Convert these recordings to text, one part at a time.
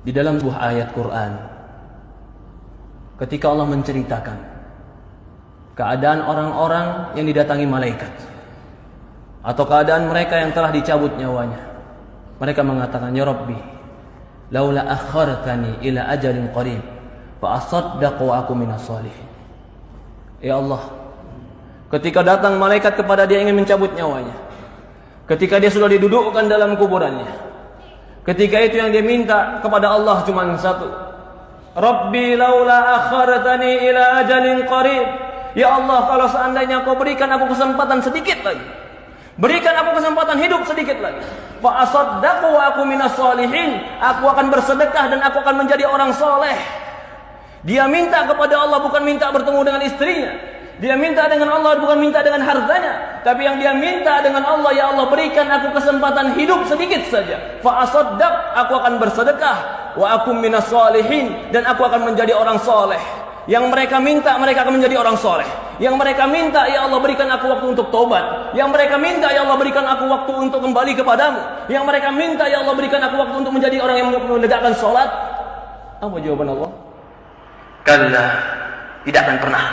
Di dalam sebuah ayat Quran, ketika Allah menceritakan keadaan orang-orang yang didatangi malaikat atau keadaan mereka yang telah dicabut nyawanya, mereka mengatakan, ya Rabbi, laula akhartani ila ajalin qarib fa asaddaqu wa aku minas shalihin. Ya Allah, ketika datang malaikat kepada dia ingin mencabut nyawanya, ketika dia sudah didudukkan dalam kuburannya, ketika itu yang dia minta kepada Allah cuma satu, Rabbi laula akhartani ila ajalin qarib. Ya Allah, kalau seandainya kau berikan aku kesempatan sedikit lagi, berikan aku kesempatan hidup sedikit lagi, fa asaddaqu wa aku minas shalihin, aku akan bersedekah dan aku akan menjadi orang soleh. Dia minta kepada Allah bukan minta bertemu dengan istrinya, dia minta dengan Allah bukan minta dengan hartanya, tapi yang dia minta dengan Allah, ya Allah berikan aku kesempatan hidup sedikit saja, fa asaddaq, aku akan bersedekah, wa aku minas shalihin, dan aku akan menjadi orang soleh. Yang mereka minta, mereka akan menjadi orang soleh. Yang mereka minta, ya Allah berikan aku waktu untuk taubat. Yang mereka minta, ya Allah berikan aku waktu untuk kembali kepadamu. Yang mereka minta, ya Allah berikan aku waktu untuk menjadi orang yang menegakkan salat. Apa jawaban Allah? Kalla, tidak akan pernah.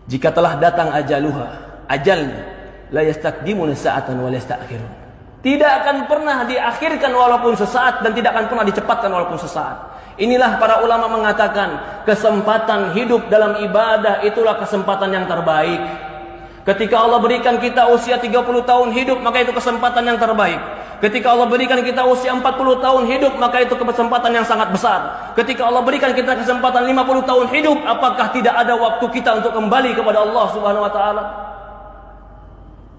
Jika telah datang ajaluha, ajalnya, la yastakdimuna sa'atan wa la yastakhirun. Tidak akan pernah diakhirkan walaupun sesaat, dan tidak akan pernah dicepatkan walaupun sesaat. Inilah para ulama mengatakan, kesempatan hidup dalam ibadah itulah kesempatan yang terbaik. Ketika Allah berikan kita usia 30 tahun hidup, maka itu kesempatan yang terbaik. Ketika Allah berikan kita usia 40 tahun hidup, maka itu kesempatan yang sangat besar. Ketika Allah berikan kita kesempatan 50 tahun hidup, apakah tidak ada waktu kita untuk kembali kepada Allah Subhanahu wa taala?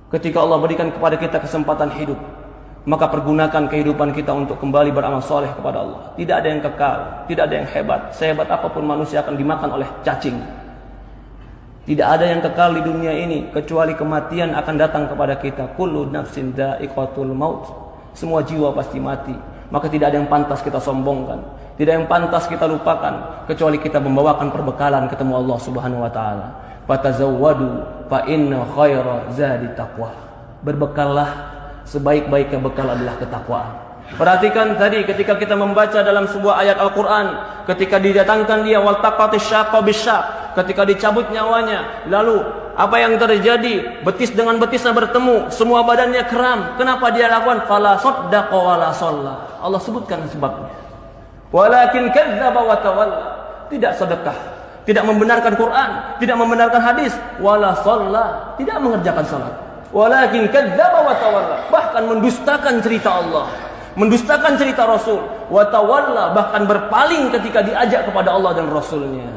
Ketika Allah berikan kepada kita kesempatan hidup, maka pergunakan kehidupan kita untuk kembali beramal soleh kepada Allah. Tidak ada yang kekal, tidak ada yang hebat. Sehebat apapun manusia akan dimakan oleh cacing. Tidak ada yang kekal di dunia ini kecuali kematian akan datang kepada kita. Kullu nafsin dha'iqatul maut. Semua jiwa pasti mati. Maka tidak ada yang pantas kita sombongkan, tidak ada yang pantas kita lupakan, kecuali kita membawakan perbekalan ketemu Allah Subhanahu wa taala. Fatazawwadu fa inna khaira zadi taqwa. Berbekallah, sebaik-baiknya bekal adalah ketakwaan. Perhatikan tadi ketika kita membaca dalam sebuah ayat Al-Quran, ketika didatangkan dia waltaqatis syaqqa bisyaq, ketika dicabut nyawanya, lalu apa yang terjadi? Betis dengan betisnya bertemu, semua badannya kram. Kenapa dia lakukan? Fala saddaqa wala shalla. Allah sebutkan sebabnya. Walakin kadzdzaba wa tawalla. Tidak sedekah, tidak membenarkan Quran, tidak membenarkan hadis, wala shalla, tidak mengerjakan salat. Walakin kadzdzaba wa tawalla, bahkan mendustakan cerita Allah, mendustakan cerita Rasul, wa tawalla, bahkan berpaling ketika diajak kepada Allah dan Rasulnya.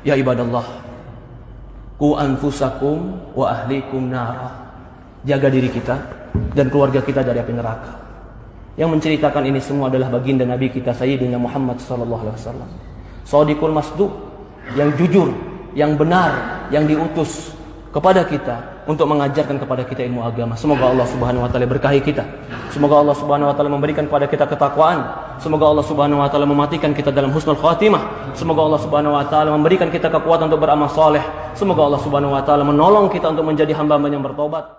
Ya ibadallah, qu anfusakum wa ahlikum nara. Jaga diri kita dan keluarga kita dari api neraka. Yang menceritakan ini semua adalah baginda Nabi kita Sayyidina Muhammad sallallahu alaihi wasallam. Shadiqul masduq, yang jujur, yang benar, yang diutus kepada kita untuk mengajarkan kepada kita ilmu agama. Semoga Allah Subhanahu wa taala berkahi kita. Semoga Allah Subhanahu wa taala memberikan kepada kita ketakwaan. Semoga Allah Subhanahu wa taala mematikan kita dalam husnul khatimah. Semoga Allah Subhanahu wa taala memberikan kita kekuatan untuk beramal saleh. Semoga Allah Subhanahu wa taala menolong kita untuk menjadi hamba-hamba yang bertobat.